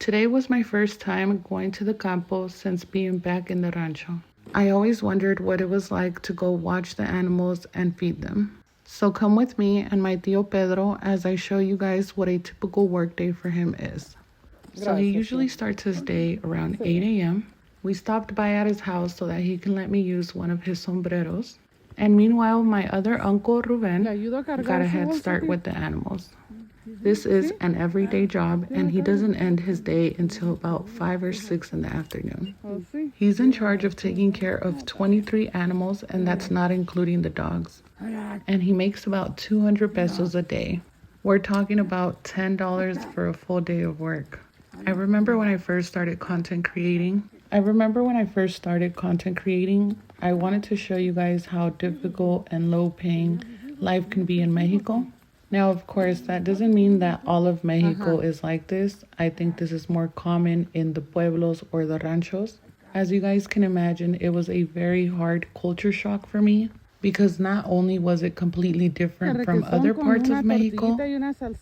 Today was my first time going to the campo since being back in the rancho. I always wondered what it was like to go watch the animals and feed them. So come with me and my tío Pedro as I show you guys what a typical workday for him is. So he usually starts his day around 8 a.m. We stopped by at his house so that he can let me use one of his sombreros. And meanwhile, my other uncle Ruben got a head start with the animals. This is an everyday job and he doesn't end his day until about 5 or 6 in the afternoon. He's in charge of taking care of 23 animals and that's not including the dogs. And he makes about 200 pesos a day. We're talking about $10 for a full day of work. I remember when I first started content creating, I wanted to show you guys how difficult and low paying life can be in Mexico. Now, of course, that doesn't mean that all of Mexico is like this. I think this is more common in the pueblos or the ranchos. As you guys can imagine, it was a very hard culture shock for me because not only was it completely different from other parts of Mexico,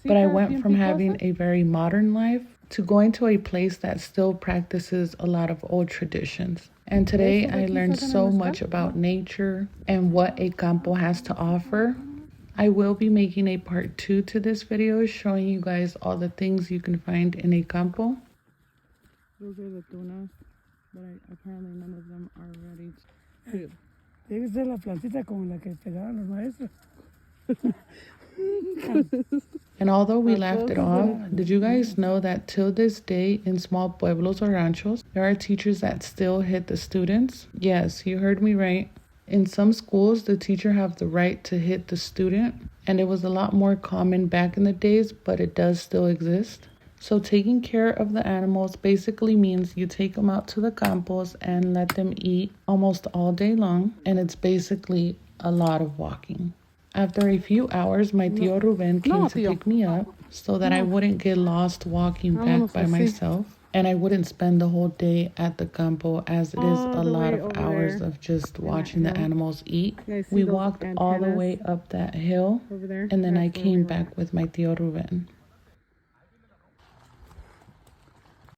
but I went from having a very modern life to going to a place that still practices a lot of old traditions. And today I learned so much about nature and what a campo has to offer. I will be making a part 2 to this video showing you guys all the things you can find in a campo. Those are the tunas, but apparently none of them are ready to food. Debe ser la plantita como la que pegaban los maestros. And although we laughed it off, did you guys know that till this day in small pueblos or ranchos, there are teachers that still hit the students? Yes, you heard me right. In some schools, the teacher have the right to hit the student, and it was a lot more common back in the days, but it does still exist. So taking care of the animals basically means you take them out to the campos and let them eat almost all day long, and it's basically a lot of walking. After a few hours, my tío Ruben came to pick me up so that I wouldn't get lost walking back by myself. And I wouldn't spend the whole day at the campo as it is a lot of hours of just watching the animals eat. We walked all the way up that hill and then I came back with my tío Ruben.